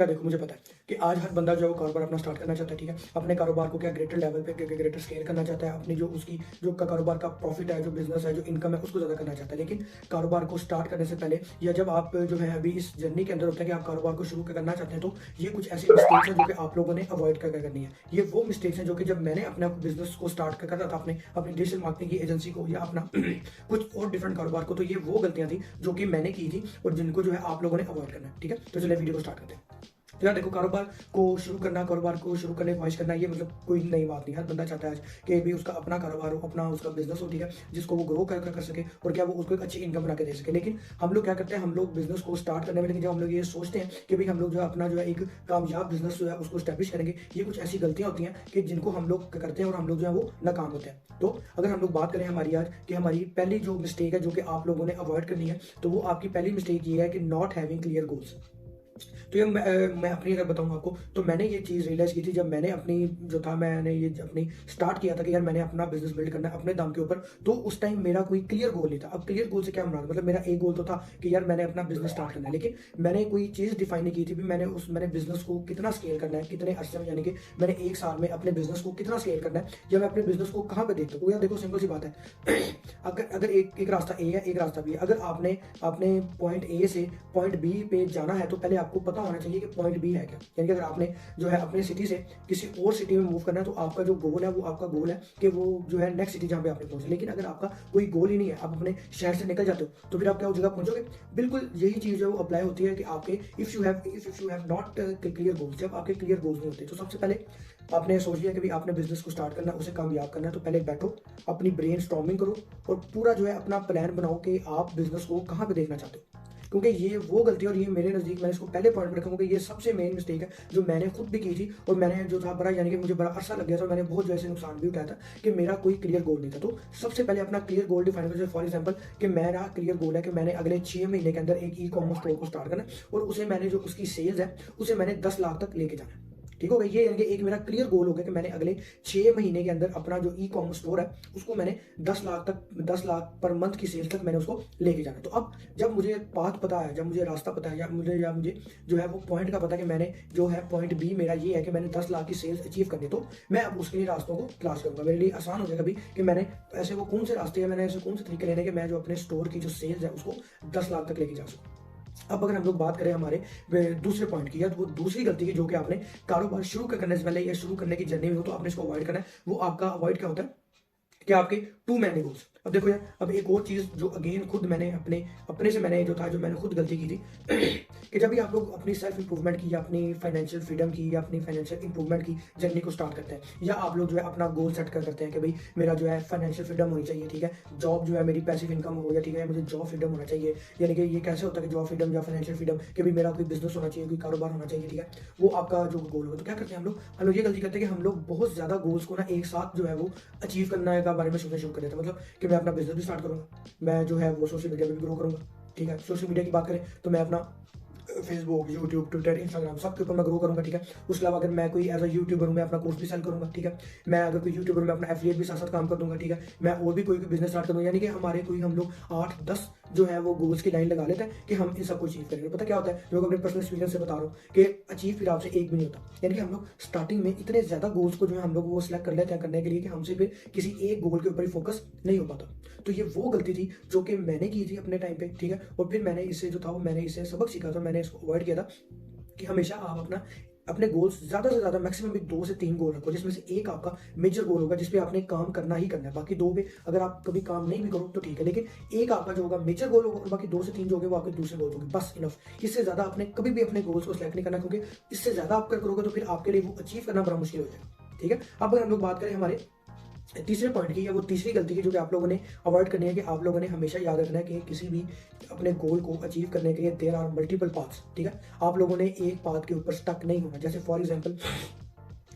क्या देखो, मुझे पता है कि आज हर बंदा जो है वो कारोबार अपना स्टार्ट करना चाहता है, ठीक है। अपने कारोबार को क्या ग्रेटर लेवल पे ग्रेटर स्केल करना चाहता है, अपनी जो उसकी जो का कारोबार का प्रॉफिट है, जो बिजनेस है, जो इनकम है, उसको ज़्यादा करना चाहता है। लेकिन कारोबार को स्टार्ट करने से पहले या जब आप जो है अभी इस जर्नी के अंदर होते हैं कि आप कारोबार को शुरू करना चाहते हैं, तो ये कुछ ऐसी मिस्टेक्स हैं जो कि आप लोगों ने अवॉइड करके करनी है। ये वो मिस्टेक्स हैं जो कि जब मैंने अपने बिजनेस को स्टार्ट कर रहा था, अपने अपनी डिजिटल मार्केटिंग की एजेंसी को या अपना कुछ और डिफरेंट कारोबार को, तो ये वो गलतियां थी जो कि मैंने की थी और जिनको जो है आप लोगों ने अवॉइड करना है, ठीक है। तो चलिए वीडियो को स्टार्ट करते हैं। तो यार देखो, कारोबार को शुरू करने की ख्वाहिश करना, ये मतलब कोई नई बात नहीं। हर बंदा चाहता है आज कि भी उसका अपना कारोबार हो, अपना उसका बिजनेस हो, ठीक है, जिसको वो ग्रो कर सके और क्या वो उसको एक अच्छी इनकम बना के दे सके। लेकिन हम लोग क्या करते हैं, हम लोग बिजनेस को स्टार्ट करने में, लेकिन जब हम लोग ये सोचते हैं कि भाई हम लोग जो है अपना जो है एक कामयाब बिजनेस जो है उसको स्टैब्लिश करेंगे, ये कुछ ऐसी गलतियां होती हैं कि जिनको हम लोग करते हैं और हम लोग जो है वो नाकाम होते हैं। तो अगर हम लोग बात करें हमारी आज कि हमारी पहली जो मिस्टेक है जो कि आप लोगों ने अवॉइड करनी है, तो वो आपकी पहली मिस्टेक ये है कि नॉट हैविंग क्लियर गोल्स। तो ये मैं अपनी अगर बताऊँ आपको, तो मैंने ये चीज़ रियलाइज़ की थी जब मैंने अपनी जो था मैंने ये अपनी स्टार्ट किया था कि यार मैंने अपना बिजनेस बिल्ड करना है अपने दम के ऊपर। तो उस टाइम मेरा कोई क्लियर गोल नहीं था। अब क्लियर गोल से क्या मुराद, मतलब मेरा एक गोल तो था कि यार मैंने अपना बिजनेस स्टार्ट करना है, लेकिन मैंने कोई चीज़ डिफाइन नहीं की थी भी मैंने बिजनेस को कितना स्केल करना है, कितने अरसे में, यानी कि मैंने एक साल में अपने बिजनेस को कितना स्केल करना है, या मैं अपने बिजनेस को कहाँ पे देखता हूँ। यार देखो, सिंपल सी बात है अगर अगर एक रास्ता ए है, एक रास्ता बी है। अगर आपने अपने पॉइंट ए से पॉइंट बी पे जाना है, तो पहले आपको पता होना चाहिए कि पॉइंट बी है क्या। यानी कि अगर आपने जो है अपने सिटी से किसी और सिटी में मूव करना है, तो आपका जो गोल है वो आपका गोल है कि वो जो है नेक्स्ट सिटी जहाँ पे आपने पहुंचे। लेकिन अगर आपका कोई गोल ही नहीं है, आप अपने शहर से निकल जाते हो, तो फिर आप क्या उस जगह पहुंचोगे। बिल्कुल यही चीज़ है वो अप्लाई होती है कि आपके if you have not clear goals, जब आपके क्लियर गोल्स नहीं होते, तो सबसे पहले आपने सोच लिया कि भाई आपने बिजनेस को स्टार्ट करना है, उसे कामयाब करना है, तो पहले बैठो, अपनी ब्रेन स्टॉर्मिंग करो और पूरा जो है अपना प्लान बनाओ कि आप बिजनेस को कहाँ पे देखना चाहते हो। क्योंकि ये वो गलती है और ये मेरे नज़दीक मैंने इसको पहले पॉइंट पर रखा, क्योंकि ये सबसे मेन मिस्टेक है जो मैंने खुद भी की थी और मैंने जो था बड़ा, यानी कि मुझे बड़ा अरसा लग गया था, मैंने बहुत जो ऐसे नुकसान भी उठाया था कि मेरा कोई क्लियर गोल नहीं था। तो सबसे पहले अपना क्लियर गोल डिफाइन करो। फॉर एग्जाम्पल कि मेरा क्लियर गोल है कि मैंने अगले 6 महीने के अंदर एक ई कॉमर्स स्टोर को स्टार्ट करना है और उसे मैंने जो उसकी सेल्स है उसे मैंने 10 लाख तक लेके जाना है। ठीक हो गया, ये यानी कि एक मेरा क्लियर गोल हो गया कि मैंने अगले 6 महीने के अंदर अपना जो ई कॉमर्स स्टोर है उसको मैंने 10 लाख पर मंथ की सेल्स तक मैंने उसको लेके जाना। तो अब जब मुझे पाथ पता है, जब मुझे रास्ता पता है, या मुझे जो है वो पॉइंट का पता है कि मैंने जो है पॉइंट बी मेरा ये है कि मैंने 10 लाख की सेल्स अचीव करनी, तो मैं अब उसके लिए रास्तों को तलाश करूंगा। मेरे लिए आसान हो जाएगा भी कि मैंने ऐसे वो कौन से रास्ते हैं, मैंने ऐसे कौन से तरीके लेने के मैं जो अपने स्टोर की जो सेल्स है उसको 10 लाख तक लेके जा सकूँ। अब अगर हम लोग बात करें हमारे दूसरे पॉइंट की, या तो वो दूसरी गलती की जो कि आपने कारोबार शुरू करने से पहले या शुरू करने की जर्नी में हो, तो आपने इसको अवॉइड करना है। वो आपका अवॉइड क्या होता है कि आपके टू मैनी गोल्स। अब देखो यार, अब एक और चीज जो अगेन खुद मैंने अपने अपने से मैंने जो था, जो मैंने खुद गलती की थी कि जब भी आप लोग अपनी सेल्फ इंप्रूवमेंट की या अपनी फाइनेंशियल फ्रीडम की या अपनी फाइनेंशियल इंप्रूवमेंट की जर्नी को स्टार्ट करते हैं, या आप लोग जो है अपना गोल सेट करते हैं कि भाई मेरा जो है फाइनेंशियल फ्रीडम होनी चाहिए, ठीक है, जॉब जो है मेरी पैसिव इनकम हो, या ठीक है मुझे जॉब फ्रीडम होना चाहिए। यानी कि ये कैसे होता है कि जॉब फ्रीडम या फाइनेंशियल फ्रीडम कि भाई मेरा कोई बिजनेस होना चाहिए, कोई कारोबार होना चाहिए, ठीक है, वो आपका जो गोल होगा। तो क्या करते हैं हम लोग ये गलती करते हैं कि हम लोग बहुत ज्यादा गोल्स को ना एक साथ जो है वो अचीव करने का बारे में सोचना शुरू कर देते हैं। मतलब कि मैं अपना बिजनेस भी स्टार्ट करूंगा, मैं जो है वो सोशल मीडिया पे भी ग्रो करूंगा, ठीक है। सोशल मीडिया की बात करें तो मैं अपना फेसबुक, यूट्यूब, ट्विटर, इंस्टाग्राम सबके ऊपर मैं ग्रो करूंगा, ठीक है। उसके अलावा अगर मैं कोई एज अ यूट्यूबर हूं, मैं अपना कोर्स भी सेल करूंगा, ठीक है। मैं अगर कोई यूट्यूबर, मैं अपना एफिलिएट भी साथ साथ काम कर दूंगा, ठीक है। मैं और भी कोई बिजनेस स्टार्ट करूंगा, यानी कि हमारे कोई हम लोग 8-10 जो है वो गोल्स की लाइन लगा लेते हैं कि हम इन सबको अचीव करेंगे। पता क्या होता है, जो अपने पर्सनल एक्सपीरियंस से बता रहा हूँ कि अचीव फिर आपसे एक भी नहीं होता। यानी कि हम लोग स्टार्टिंग में इतने ज्यादा गोल्स को जो है हम लोग वो सिलेक्ट कर लेते हैं करने के लिए कि हमसे फिर किसी एक गोल के ऊपर ही फोकस नहीं हो पाता। तो ये वो गलती थी जो कि मैंने की थी अपने टाइम पे, ठीक है। और फिर मैंने इससे जो था वो मैंने इससे सबक सीखा था, मैंने इसको अवॉइड किया था कि हमेशा आप अपने गोल्स ज्यादा से ज्यादा मैक्सिमम भी 2 से 3 गोल रखो, जिसमें से एक आपका मेजर गोल होगा जिसपे आपने काम करना ही करना है। बाकी 2 पे अगर आप कभी काम नहीं भी करो तो ठीक है, लेकिन एक आपका जो होगा मेजर गोल होगा और बाकी 2 से 3 जो होंगे वो आपके दूसरे गोल होंगे, बस इनफ। इससे ज्यादा आपने कभी भी अपने गोल्स को सिलेक्ट नहीं करना, क्योंकि इससे ज्यादा आप करोगे तो फिर आपके लिए वो अचीव करना बड़ा मुश्किल हो जाएगा, ठीक है। अब अगर हम लोग बात करें हमारे तीसरे पॉइंट की, या वो तीसरी गलती की जो कि आप लोगों ने अवॉइड करनी है, कि आप लोगों ने हमेशा याद रखना है कि किसी भी अपने गोल को अचीव करने के लिए देयर आर मल्टीपल पाथ्स, ठीक है। आप लोगों ने एक पाथ के ऊपर स्टक नहीं होना। जैसे फॉर एग्जांपल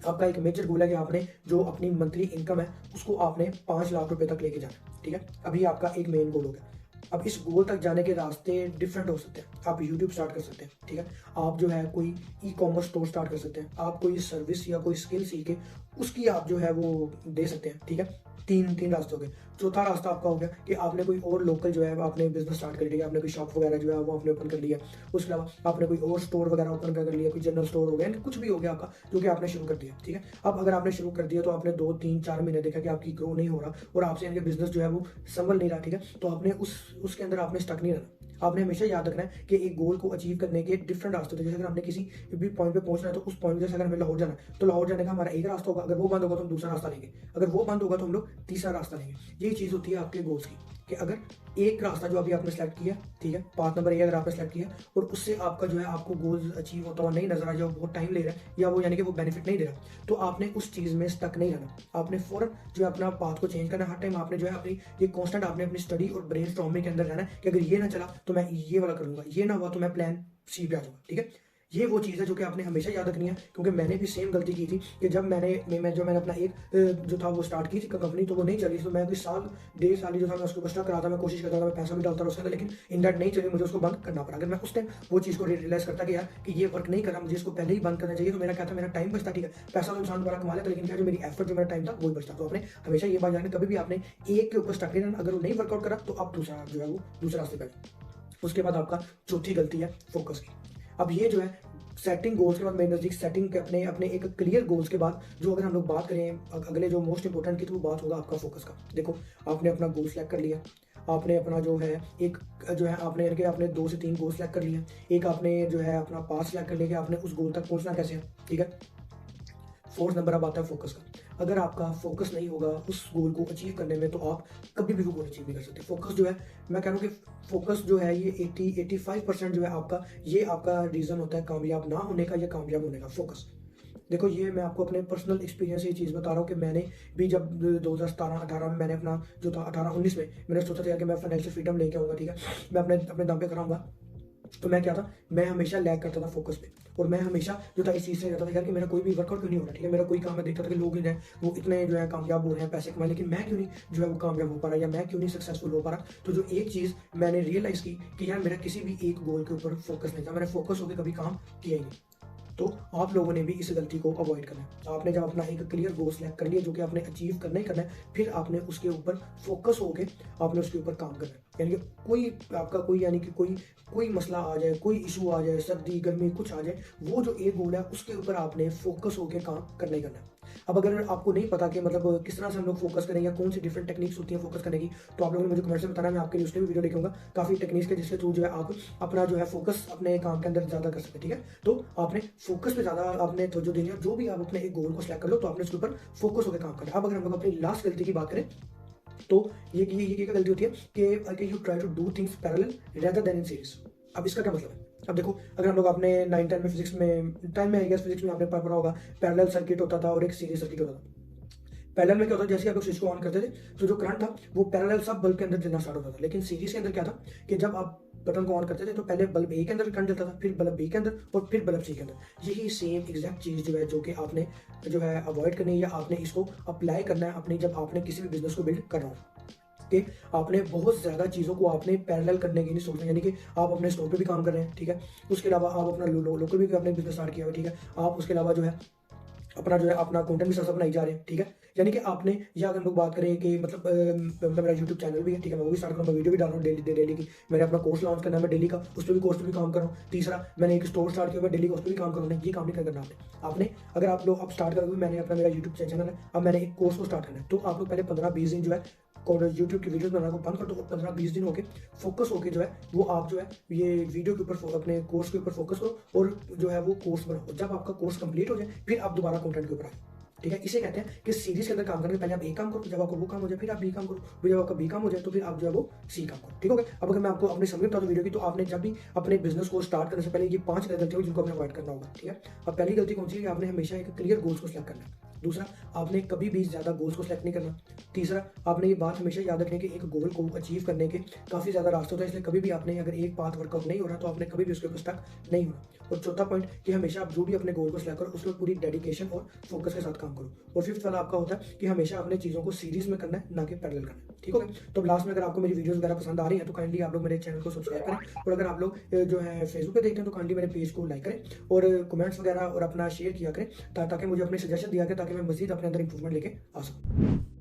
आपका एक मेजर गोल है कि आपने जो अपनी मंथली इनकम है उसको आपने 5 लाख रुपए तक लेके जाना, ठीक है। अभी आपका एक मेन गोल हो गया। अब इस गोल तक जाने के रास्ते डिफरेंट हो सकते हैं। आप यूट्यूब स्टार्ट कर सकते हैं, ठीक है। आप जो है कोई ई कॉमर्स स्टोर स्टार्ट कर सकते हैं, आप कोई सर्विस या कोई स्किल सीख के उसकी आप जो है वो दे सकते हैं, ठीक है। तीन तीन रास्ते हो गए। चौथा रास्ता आपका हो गया कि आपने कोई और लोकल जो है आपने बिजनेस स्टार्ट कर लिया, आपने कोई शॉप वगैरह जो है वो आपने ओपन कर लिया, उसके अलावा आपने कोई और स्टोर वगैरह ओपन कर लिया, कोई जनरल स्टोर हो गया, कुछ भी हो गया आपका जो कि आपने शुरू कर दिया, ठीक है। अब अगर आपने शुरू कर दिया तो आपने 2 3 4 महीने देखा कि आपकी ग्रो नहीं हो रहा और आपसे यानी कि बिजनेस जो है वो संभल नहीं रहा, ठीक है। तो आपने उसके अंदर आपने स्टक नहीं रहना। आपने हमेशा याद रखना है कि एक गोल को अचीव करने के डिफरेंट रास्ते होते हैं। जैसे अगर हमने किसी भी पॉइंट पे पहुंचना है तो उस पॉइंट जैसे अगर हमें लाहौर जाना है तो लाहौर जाने का हमारा एक रास्ता होगा, अगर वो बंद होगा तो हम दूसरा रास्ता लेंगे, अगर वो बंद होगा तो हम लोग तीसरा रास्ता लेंगे। यही चीज़ होती है आपके गोल्स की कि अगर एक रास्ता जो अभी आपने सेलेक्ट किया, ठीक है, पाथ नंबर 1 अगर आपने सेलेक्ट किया और उससे आपका जो है आपको गोल्स अचीव होता हुआ नहीं नजर आ, जाए बहुत टाइम ले रहा है या वो यानी कि वो बेनिफिट नहीं दे रहा, तो आपने उस चीज़ में स्टक नहीं रहना। आपने फौरन जो है अपना पाथ को चेंज करना। हर टाइम आपने जो है अपनी ये कांस्टेंट आपने अपनी स्टडी और ब्रेन स्टॉर्मिंग के अंदर रहना है कि अगर ये ना चला तो मैं ये वाला करूंगा, ये ना हुआ तो मैं प्लान सी पे आ जाऊंगा, ठीक है। ये वो चीज़ है जो कि आपने हमेशा याद रखनी है, क्योंकि मैंने भी सेम गलती की थी कि जब मैंने अपना एक जो था वो स्टार्ट की थी कंपनी, तो वो नहीं चली। तो मैं कोई साल 1.5 साल जो था मैं उसको स्टक करा था, मैं कोशिश करता था, मैं पैसा भी डालता था उसके अंदर, लेकिन इन दैट नहीं चली, मुझे उसको बंद करना पड़ा। अगर मैं उस टाइम वो चीज़ को रियलाइज करता कि यार कि ये वर्क नहीं कर रहा, मुझे इसको पहले ही बंद करना चाहिए, तो मेरा क्या था, मेरा टाइम बचता, ठीक है। पैसा तो इंसान दोबारा कमा लेता, लेकिन क्या जो मेरी एफर्ट जो मेरा टाइम था वही बचता। तो आपने हमेशा ये बात जानना, कभी भी आपने एक के ऊपर स्टक नहीं रहना। अगर वो नहीं वर्कआउट करा तो आप दूसरा जो है वो दूसरे रास्ते पर। उसके बाद आपका चौथी गलती है फोकस की। अब ये जो है सेटिंग गोल्स के बाद मेरे नज़दीक सेटिंग के अपने अपने एक क्लियर गोल्स के बाद जो अगर हम लोग बात करें अगले जो मोस्ट इंपॉर्टेंट की, तो वो बात होगा आपका फोकस का। देखो, आपने अपना गोल सेलेक्ट कर लिया, आपने अपना जो है एक जो है आपने 2 से 3 गोल सेलेक्ट कर लिए, एक आपने जो है अपना पास सेलेक्ट कर लिया कि आपने उस गोल तक पहुंचना कैसे है, ठीक है। फोर्थ नंबर अब आता है फोकस का। अगर आपका फोकस नहीं होगा उस गोल को अचीव करने में तो आप कभी भी वो गोल अचीव नहीं कर सकते। फोकस जो है, मैं कह रहा हूँ कि फोकस जो है ये 80-85% जो है आपका, ये आपका रीज़न होता है कामयाब ना होने का या कामयाब होने का, फोकस। देखो, ये मैं आपको अपने पर्सनल एक्सपीरियंस से ये चीज़ बता रहा हूँ कि मैंने भी जब 2017-18 में मैंने अपना जो था 18-19 में मैंने सोचा था कि मैं फाइनेंशियल फ्रीडम लेके आऊँगा, ठीक है, मैं अपने अपने दम पे कराऊंगा। तो मैं क्या था, मैं हमेशा लैग करता था फोकस पे, और मैं हमेशा जो था इस चीज़ से रहता था यार कि मेरा कोई भी वर्कआउट क्यों नहीं हो रहा, ठीक है। मेरा कोई काम मैं देखता था कि लोग हैं वो इतने जो है कामयाब हो रहे हैं, पैसे कमाए, लेकिन मैं क्यों नहीं जो है वो कामयाब हो पा रहा, या मैं क्यों नहीं सक्सेसफुल हो पा रहा। तो जो एक चीज़ मैंने रियलाइज़ की कि यार मेरा किसी भी एक गोल के ऊपर फोकस नहीं था, मैंने फोकस होकर कभी काम किया ही नहीं। तो आप लोगों ने भी इस गलती को अवॉइड करना है। आपने जब अपना एक क्लियर गोल सेलेक्ट कर लिया जो कि आपने अचीव करना ही करना है, फिर आपने उसके ऊपर फोकस होके आपने उसके ऊपर काम करना है। यानी कि कोई आपका कोई यानी कि कोई मसला आ जाए, कोई इशू आ जाए, सर्दी गर्मी कुछ आ जाए, वो जो एक गोल है उसके ऊपर आपने फोकस होके काम करना ही करना है। अब अगर आपको नहीं पता कि मतलब किस तरह से हम लोग फोकस करें या कौन सी डिफरेंट टेक्निक्स होती हैं फोकस करने की, तो आप लोगों ने मुझे कमेंट में बताना, मैं आपके लिए उसमें भी वीडियो लेके काफ़ी टेक्निक्स के जिसके थ्रू जो है आप अपना जो है फोकस अपने काम के अंदर ज़्यादा कर सकते हैं, ठीक है। तो आपने फोकस पे ज़्यादा आपने तो जो देना, जो भी आप अपने एक गोल को सेलेक्ट कर लो तो आपने उसके ऊपर फोकस होकर काम करना है। अब अगर हम लोग अपनी लास्ट गलती की बात करें तो ये क्या गलती होती है कि you try to do things parallel rather than in series. अब इसका क्या मतलब है? अब देखो, अगर हम लोग अपने 9-10 में फिजिक्स में 10 में आई गेस फिजिक्स में आपने पढ़ा होगा, पैरेलल सर्किट होता था और एक सीरीज सर्किट होता था। पैरेलल में क्या होता था, जैसे आप लोग स्विच को ऑन करते थे तो जो करंट था वो पैरेलल सब बल्ब के अंदर चलना स्टार्ट होता था। लेकिन सीरीज के अंदर क्या था कि जब आप बटन को ऑन करते थे तो पहले बल्ब ए के अंदर करंट चलता था, फिर बल्ब बी के अंदर और फिर बल्ब सी के अंदर। यही सेम एग्जैक्ट चीज़ जो है जो कि आपने जो है अवॉइड करनी है या आपने इसको अप्लाई करना है अपनी जब आपने किसी भी बिजनेस को बिल्ड करना हो कि आपने बहुत ज़्यादा चीज़ों को आपने पैरेलल करने की नहीं सोचना। यानी कि आप अपने स्टोर पे भी काम कर रहे हैं, ठीक है, उसके अलावा आप अपना लोकल भी अपने बिजनेस स्टार्ट किया हुआ, ठीक है, आप उसके अलावा जो है अपना कंटेंट भी सब बनाई जा रहे हैं, ठीक है। यानी कि आपने, या अगर हम लोग बात करें कि मतलब मेरा यूट्यूब चैनल भी है, ठीक है, मैं वो भी स्टार्ट करूँगा, वीडियो भी डाल रहा हूँ डेली की। मैंने अपना कोर्स लॉन्च करना है, मैं डेली का उस पर भी कोर्स पर भी काम कर रहा हूँ। तीसरा, मैंने एक स्टोर स्टार्ट किया, मैं डेली का उस पर भी काम करूँगा। ये काम नहीं करना आपने अगर आप लोग अब स्टार्ट करोगे, मैंने अपना मेरा यूट्यूब चैनल है, अब मैंने एक कोर्स को स्टार्ट करना है, तो आप लोग पहले 15-20 दिन जो है यूट्यूब की वीडियोस बनाना को बंद कर दो, 15-20 दिन होके फोकस होके जो है वो आप जो है ये वीडियो के ऊपर अपने कोर्स के ऊपर फोकस करो और जो है वो कोर्स बनाओ। जब आपका कोर्स कंप्लीट हो जाए फिर आप दोबारा कंटेंट के ऊपर आए, ठीक है। इसे कहते हैं कि सीरीज के अंदर काम करने से पहले आप एक काम करो, जब आपका वो काम हो जाए फिर आप बी काम करो, फिर जब आपका बी काम हो जाए तो फिर आप जो है वो सी काम करो, ठीक हो गया। अब अगर मैं आपको अपनी समझ बता दूं वीडियो की, तो आपने जब भी अपने बिजनेस को स्टार्ट करने से पहले ये 5 गलतियां होगी जिनको आपने अवॉइड करना होगा, ठीक है। अब पहली गलती कौन सी है? आपने हमेशा एक क्लियर गोल्स को सिलेक्ट करना है। दूसरा, आपने कभी भी ज़्यादा गोल्स को सिलेक्ट नहीं करना। तीसरा, आपने ये बात हमेशा याद रखनी है कि एक गोल को अचीव करने के काफ़ी ज़्यादा रास्ते होते हैं, इसलिए कभी भी आपने अगर एक पाथ वर्कआउट नहीं हो रहा तो आपने कभी भी उसके ऊपर स्टक नहीं होना। और चौथा पॉइंट कि हमेशा आप जो भी अपने गोल को सिलेक्ट करो उसमें पूरी डेडिकेशन और फोकस के साथ काम काम करो। और फिफ्थ वाला आपका होता है कि हमेशा अपने चीज़ों को सीरीज में करना है, ना कि पैरेलल करना है, ठीक हो गया। तो लास्ट में अगर आपको मेरी वीडियोस वगैरह पसंद आ रही है तो काइंडली आप लोग मेरे चैनल को सब्सक्राइब करें, और अगर आप लोग जो है फेसबुक पे देखते हैं तो काइंडली मेरे पेज को लाइक करें और कमेंट्स वगैरह और अपना शेयर किया करें, ताकि मुझे अपने सजेशन दिया करें, ताकि मैं मजीद अपने अंदर इंप्रूवमेंट लेके आ सकूँ।